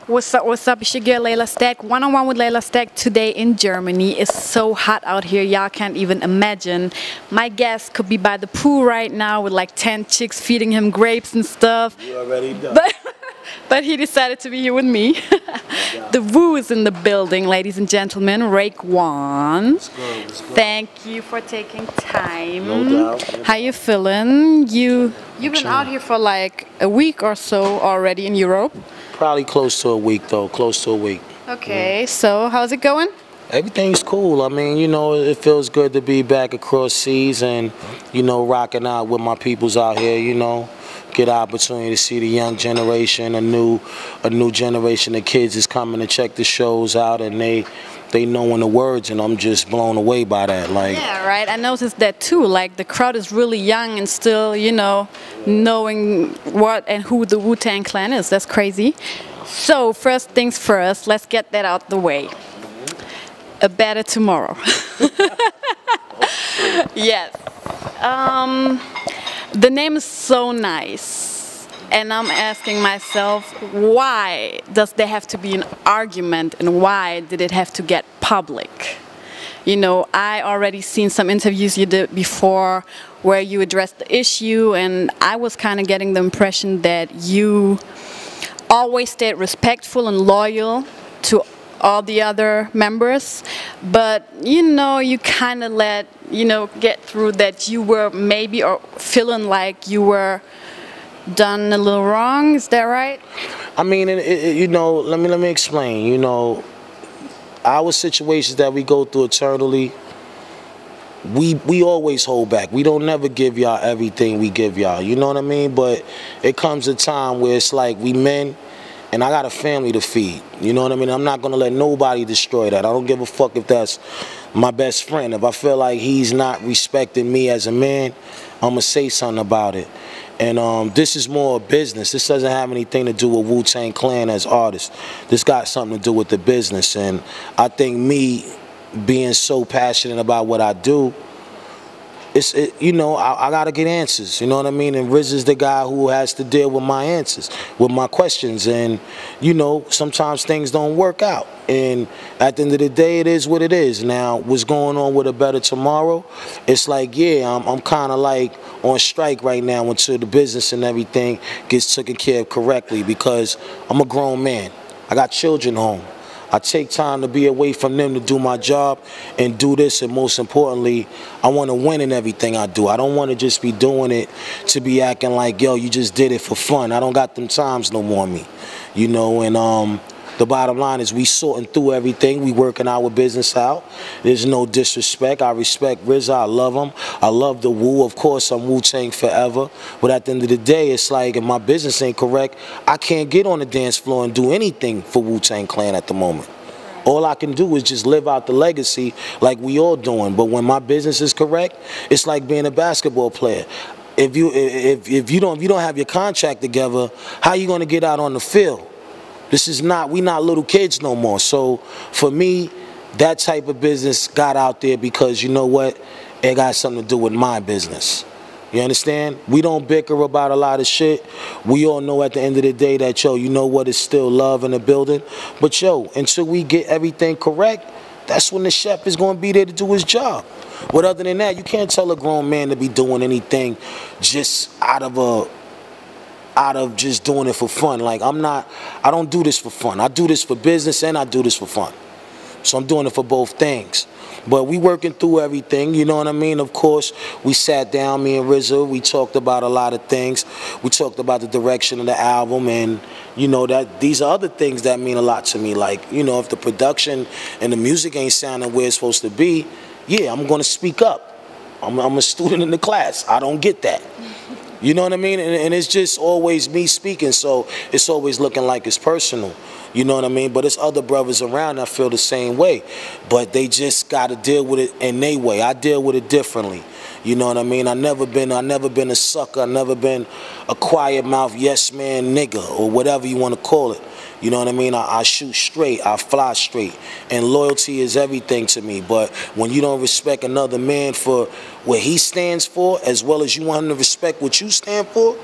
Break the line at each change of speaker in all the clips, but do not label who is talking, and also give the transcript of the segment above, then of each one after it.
What's up? It's your girl LEYLA Stacked. One-on-one with LEYLA Stacked today in Germany. It's so hot out here, y'all can't even imagine. My guest could be by the pool right now with like 10 chicks feeding him grapes and stuff.
You already done.
But he decided to be here with me. The Wu is in the building, ladies and gentlemen. Raekwon.
Let's go.
Thank you for taking time.
No doubt.
How you feeling? You've been out here for like a week or so already in Europe.
Probably close to a week though, close to a week.
Okay, so how's it going?
Everything's cool. I mean, you know, it feels good to be back across seas and, you know, rocking out with my peoples out here, you know. Get an opportunity to see the young generation, a new generation of kids is coming to check the shows out, and they knowing the words, and I'm just blown away by that. Like,
yeah, right. I noticed that too. Like the crowd is really young and still, you know, knowing what and who the Wu-Tang Clan is. That's crazy. So first things first, let's get that out the way. A better tomorrow. Yes. The name is so nice, and I'm asking myself, why does there have to be an argument, and why did it have to get public? You know, I already seen some interviews you did before where you addressed the issue, and I was kind of getting the impression that you always stayed respectful and loyal to all the other members, but you know, you kind of let, you know, get through that you were maybe or feeling like you were done a little wrong. Is that right?
I mean, you know, let me explain. You know, our situations that we go through eternally, we always hold back. We don't never give y'all everything we give y'all. You know what I mean? But it comes a time where it's like we men. And I got a family to feed, you know what I mean? I'm not gonna let nobody destroy that. I don't give a fuck if that's my best friend. If I feel like he's not respecting me as a man, I'm gonna say something about it. And this is more a business. This doesn't have anything to do with Wu-Tang Clan as artists. This got something to do with the business. And I think me being so passionate about what I do, you know, I gotta get answers, you know what I mean? And Riz is the guy who has to deal with my answers, with my questions. And, you know, sometimes things don't work out. And at the end of the day, it is what it is. Now, what's going on with A Better Tomorrow? It's like, yeah, I'm kind of like on strike right now until the business and everything gets taken care of correctly, because I'm a grown man. I got children home. I take time to be away from them to do my job and do this, and most importantly, I want to win in everything I do. I don't want to just be doing it to be acting like, yo, you just did it for fun. I don't got them times no more on me, you know. And the bottom line is we sorting through everything. We working our business out. There's no disrespect. I respect RZA. I love him. I love the Wu. Of course, I'm Wu-Tang forever. But at the end of the day, it's like if my business ain't correct, I can't get on the dance floor and do anything for Wu-Tang Clan at the moment. All I can do is just live out the legacy like we all doing. But when my business is correct, it's like being a basketball player. If you don't have your contract together, how you gonna get out on the field? We not little kids no more. So for me, that type of business got out there because, you know what, it got something to do with my business. You understand? We don't bicker about a lot of shit. We all know at the end of the day that, yo, you know what, it's still love in the building. But, yo, until we get everything correct, that's when the chef is going to be there to do his job. But other than that, you can't tell a grown man to be doing anything just out of just doing it for fun. Like, I don't do this for fun. I do this for business and I do this for fun. So I'm doing it for both things. But we working through everything, you know what I mean? Of course, we sat down, me and RZA, we talked about a lot of things. We talked about the direction of the album, and you know that these are other things that mean a lot to me. Like, you know, if the production and the music ain't sounding where it's supposed to be, yeah, I'm gonna speak up. I'm a student in the class. I don't get that. You know what I mean? And it's just always me speaking, so it's always looking like it's personal. You know what I mean? But there's other brothers around that feel the same way. But they just got to deal with it in their way. I deal with it differently. You know what I mean? I never been a sucker. I never been a quiet mouth yes man nigga or whatever you want to call it. You know what I mean? I shoot straight. I fly straight. And loyalty is everything to me. But when you don't respect another man for what he stands for, as well as you want him to respect what you stand for,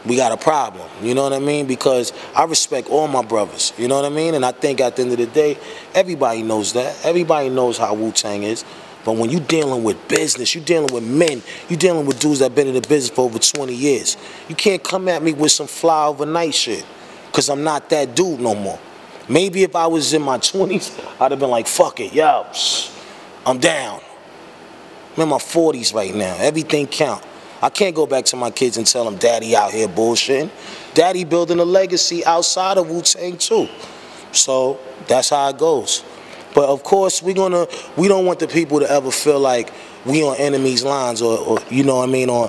we got a problem, you know what I mean? Because I respect all my brothers, you know what I mean? And I think at the end of the day, everybody knows that. Everybody knows how Wu-Tang is. But when you dealing with business, you dealing with men, you dealing with dudes that been in the business for over 20 years. You can't come at me with some fly overnight shit, because I'm not that dude no more. Maybe if I was in my 20s, I'd have been like, fuck it, yo, I'm down. I'm in my 40s right now. Everything count. I can't go back to my kids and tell them daddy out here bullshitting. Daddy building a legacy outside of Wu-Tang too. So that's how it goes. But of course we don't want the people to ever feel like we on enemy's lines or you know what I mean, or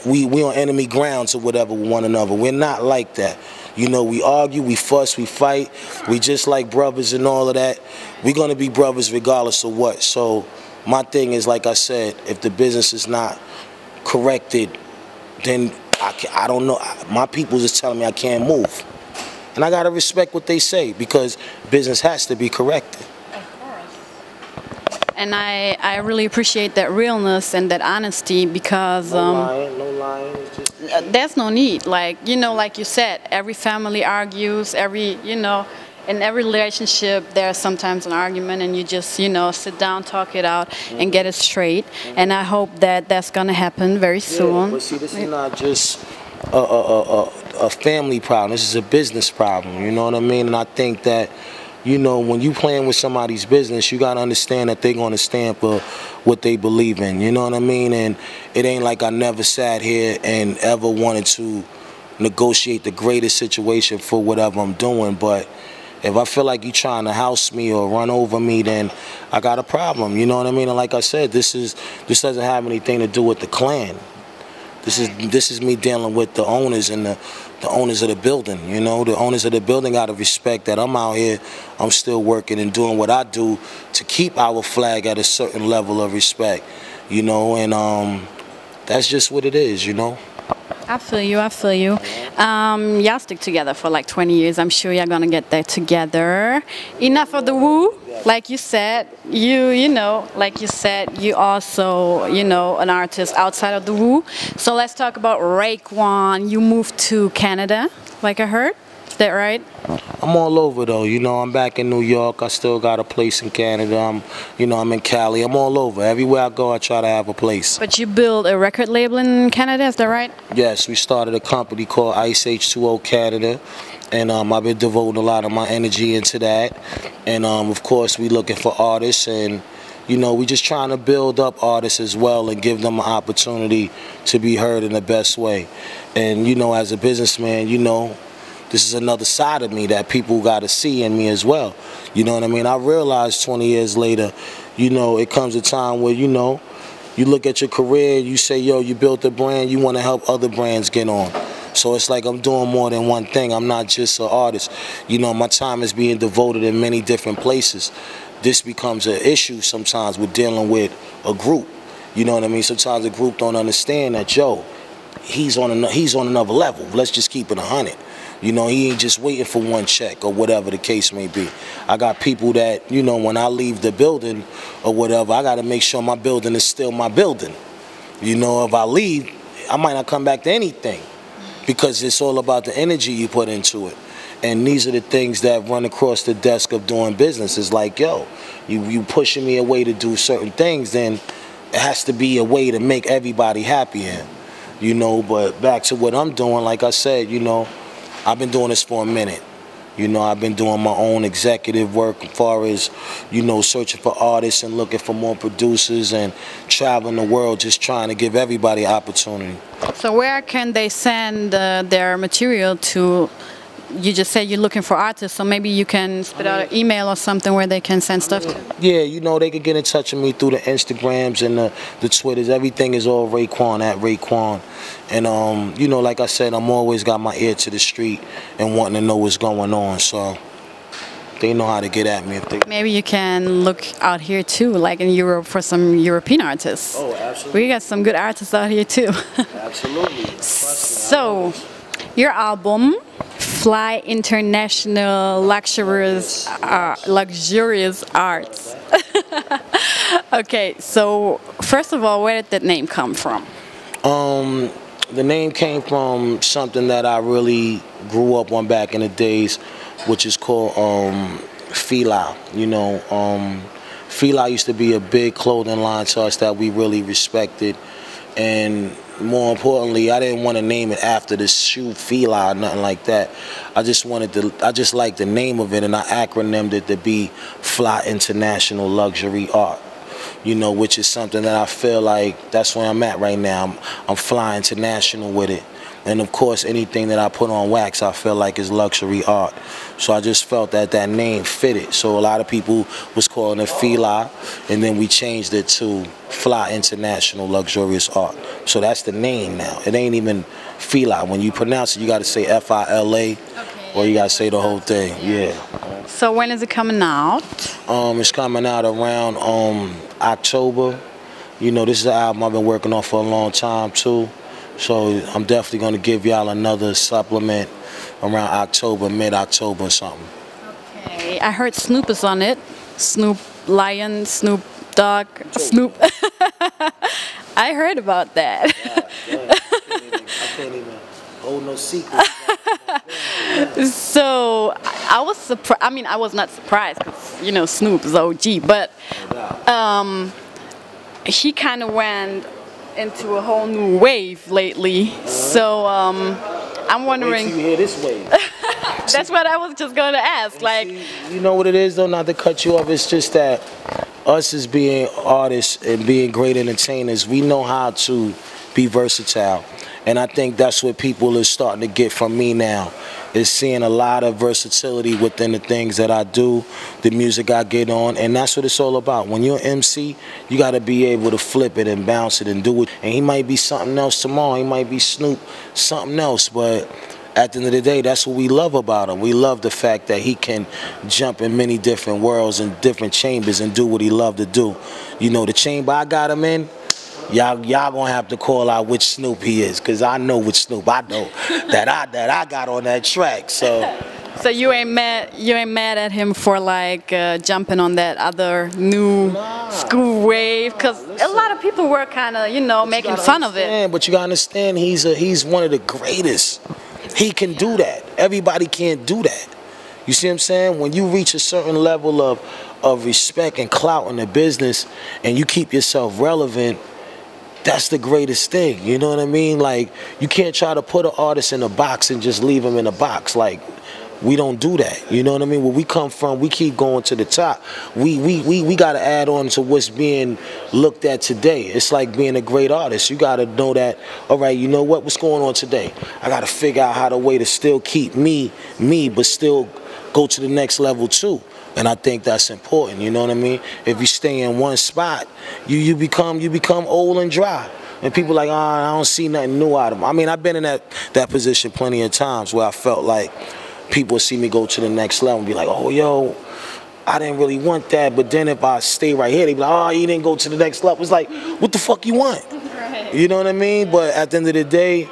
we on enemy grounds or whatever with one another. We're not like that. You know, we argue, we fuss, we fight. We just like brothers and all of that. We're gonna be brothers regardless of what. So my thing is, like I said, if the business is not corrected, then I don't know. My people is telling me I can't move. And I gotta respect what they say, because business has to be corrected.
Of course. And I really appreciate that realness and that honesty, because
no lying. It's just
there's no need. Like, you know, like you said, every family argues, you know, in every relationship there's sometimes an argument, and you just, you know, sit down, talk it out, and get it straight. And I hope that that's gonna happen very soon.
Yeah, but see, this is not just a family problem. This is a business problem. You know what I mean? And I think that, you know, when you playing with somebody's business, you gotta understand that they're gonna stand for what they believe in. You know what I mean? And it ain't like I never sat here and ever wanted to negotiate the greatest situation for whatever I'm doing, but if I feel like you're trying to house me or run over me, then I got a problem. You know what I mean? And like I said, this doesn't have anything to do with the clan. This is me dealing with the owners and the owners of the building. You know, the owners of the building got to respect that I'm out here, I'm still working and doing what I do to keep our flag at a certain level of respect. You know, and that's just what it is. You know.
I feel you, I feel you. Y'all stick together for like 20 years. I'm sure you're gonna get that together. Enough of the woo. Like you said, you know, like you said, you also, you know, an artist outside of the woo. So let's talk about Raekwon. You moved to Canada, like I heard. Is that right?
I'm all over though, you know. I'm back in New York. I still got a place in Canada. I'm in Cali. I'm all over. Everywhere I go, I try to have a place.
But you built a record label in Canada, is that right?
Yes, we started a company called ICEH20 Canada, and I've been devoting a lot of my energy into that. And of course, we looking for artists, and you know, we just trying to build up artists as well and give them an opportunity to be heard in the best way. And you know, as a businessman, you know, this is another side of me that people got to see in me as well. You know what I mean? I realized 20 years later, you know, it comes a time where, you know, you look at your career, you say, yo, you built a brand, you want to help other brands get on. So it's like I'm doing more than one thing. I'm not just an artist. You know, my time is being devoted in many different places. This becomes an issue sometimes with dealing with a group. You know what I mean? Sometimes a group don't understand that, yo, he's on another level. Let's just keep it 100. You know, he ain't just waiting for one check or whatever the case may be. I got people that, you know, when I leave the building or whatever, I got to make sure my building is still my building. You know, if I leave, I might not come back to anything, because it's all about the energy you put into it. And these are the things that run across the desk of doing business. It's like, yo, you pushing me away to do certain things, then it has to be a way to make everybody happy in. You know, but back to what I'm doing, like I said, you know, I've been doing this for a minute. You know, I've been doing my own executive work as far as, you know, searching for artists and looking for more producers and traveling the world, just trying to give everybody opportunity.
So where can they send their material to? You just said you're looking for artists, so maybe you can spit out an email or something where they can send stuff to.
Yeah, you know, they can get in touch with me through the Instagrams and the Twitters. Everything is all Raekwon, at Raekwon. And, you know, like I said, I'm always got my ear to the street and wanting to know what's going on. So they know how to get at me. If they... Maybe
you can look out here too, like in Europe, for some European artists.
Oh, absolutely.
We got some good artists out here too.
Absolutely.
So, your album, F.I.L.A. International Luxurious Arts. Okay, so first of all, where did that name come from?
The name came from something that I really grew up on back in the days, which is called F.I.L.A. You know, F.I.L.A. used to be a big clothing line to us that we really respected, and more importantly, I didn't want to name it after the shoe F.I.L.A. or nothing like that. I just liked the name of it, and I acronymed it to be F.I.L.A. International Luxury Art. You know, which is something that I feel like that's where I'm at right now. I'm flying international with it. And of course, anything that I put on wax, I feel like is luxury art. So I just felt that that name fitted. So a lot of people was calling it F.I.L.A, and then we changed it to F.I.L.A International Luxurious Art. So that's the name now. It ain't even F.I.L.A. When you pronounce it, you got to say F.I.L.A, or you got to say the whole thing. Yeah.
So when is it coming out?
It's coming out around October. You know, this is an album I've been working on for a long time too. So I'm definitely going to give y'all another supplement around October, mid-October or something.
Okay, I heard Snoop is on it. Snoop Lion, Snoop Dogg, Snoop. I heard about that.
Yeah. I can't even hold no secrets.
So I was surprised. I mean, I was not surprised because, you know, Snoop is OG, but he kind of went into a whole new wave lately. So I'm wondering.
Wait till you hear this wave.
That's what I was just going to ask. Like,
you know what it is though, not to cut you off, it's just that us as being artists and being great entertainers, we know how to be versatile. And I think that's what people are starting to get from me now, is seeing a lot of versatility within the things that I do, the music I get on, and that's what it's all about. When you're an MC, you got to be able to flip it and bounce it and do it. And he might be something else tomorrow, he might be Snoop something else, but at the end of the day, that's what we love about him. We love the fact that he can jump in many different worlds and different chambers and do what he loved to do. You know, the chamber I got him in, y'all gonna have to call out which Snoop he is, cause I know which Snoop. I know that I got on that track. So
you ain't mad at him for like jumping on that other new school wave, cause a lot of people were kind of, you know, making fun of it.
But you gotta understand, he's one of the greatest. He can do that. Everybody can't do that. You see what I'm saying? When you reach a certain level of respect and clout in the business, and you keep yourself relevant, that's the greatest thing, you know what I mean? Like, you can't try to put an artist in a box and just leave him in a box. Like, we don't do that, you know what I mean? Where we come from, we keep going to the top. We got to add on to what's being looked at today. It's like being a great artist. You got to know that, all right, you know what's going on today? I got to figure out how to way to still keep me, but still go to the next level too. And I think that's important, you know what I mean? If you stay in one spot, you become old and dry. And people like, I don't see nothing new out of them. I mean, I've been in that position plenty of times where I felt like people see me go to the next level and be like, oh, yo, I didn't really want that. But then if I stay right here, they be like, oh, you didn't go to the next level. It's like, what the fuck you want? Right. You know what I mean? But at the end of the day,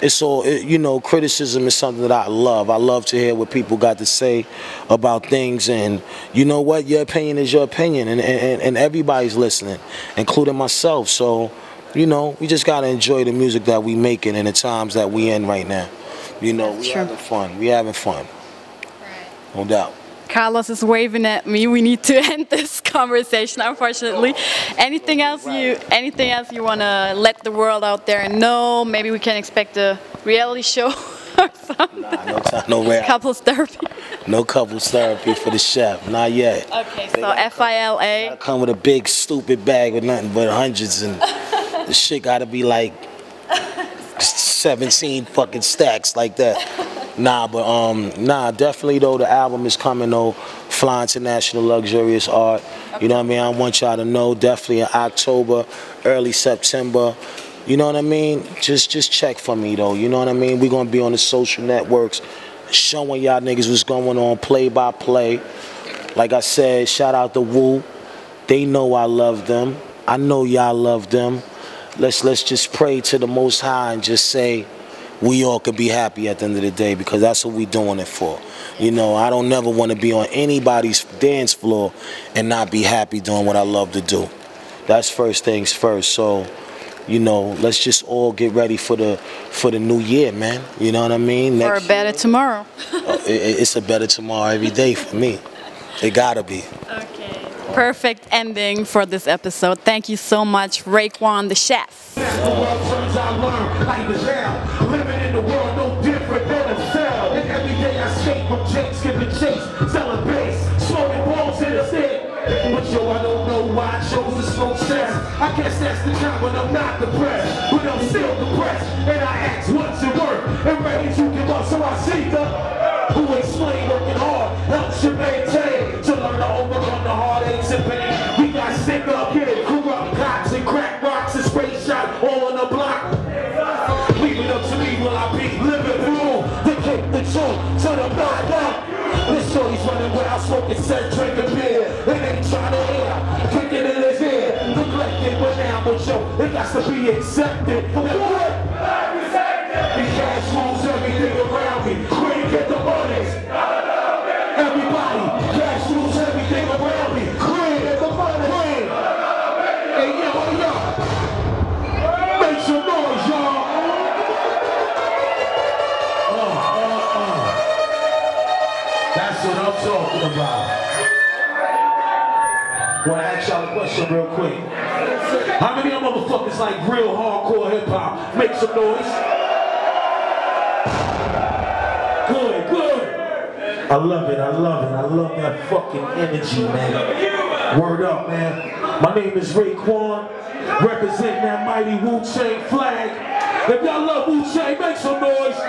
it's all, you know, criticism is something that I love. I love to hear what people got to say about things, and you know what? Your opinion is your opinion, and everybody's listening, including myself. So you know, we just gotta enjoy the music that we making and the times that we in right now. You know, we having fun. We having fun. Right. No doubt.
Carlos is waving at me. We need to end this conversation, unfortunately. Anything else you want to let the world out there know? Maybe we can expect a reality show or something.
Nah, no time, no reality.
Couples therapy.
No couples therapy for the chef. Not yet.
Okay, so F.I.L.A.
Come with a big stupid bag with nothing but hundreds, and the shit gotta be like 17 fucking stacks like that. Nah, but nah, definitely though, the album is coming though. F.I.L.A. International Luxurious Art. You know what I mean? I want y'all to know, definitely in October, early September. You know what I mean? Just check for me though. You know what I mean? We're gonna be on the social networks, showing y'all niggas what's going on, play by play. Like I said, shout out to Wu. They know I love them. I know y'all love them. Let's just pray to the Most High and just say we all could be happy at the end of the day, because that's what we doing it for. You know, I don't never want to be on anybody's dance floor and not be happy doing what I love to do. That's first things first. So, you know, let's just all get ready for the new year, man. You know what I mean?
For a better tomorrow.
It's a better tomorrow every day for me. It gotta be.
Okay. Perfect ending for this episode. Thank you so much, Raekwon the chef.
Living in the world no different than a cell. And every day I skate from chase, skipping chase, selling bass, smoking balls in the stick. But yo, I don't know why I chose to smoke cess. I guess that's the time when I'm not depressed, but I'm still depressed. And I ask what's it worth, and ready to give up. So I see the who explain working hard helps you maintain to learn to overcome the heartaches and pain. We got sick up here, corrupt cops and crack rocks and spray shot all on the block. Leave it up to me, will I be living through the kick the truth to the back up. This shorty's running without smoking, set, drinking beer. It ain't trying to hear, kicking in his ear. Neglected, but now with yo, it got to be accepted. The cash rules everything around me. Quick, get the monies. Everybody, cash rules everything around me. Quick, get the money. Hey, yo, make some noise, y'all. That's what I'm talking about. Wanna ask y'all a question real quick. How many of y'all motherfuckers like real hardcore hip hop? Make some noise. Good, good. I love it, I love it. I love that fucking energy, man. Word up, man. My name is Raekwon, representing that mighty Wu-Tang flag. If y'all love Wu-Tang, make some noise.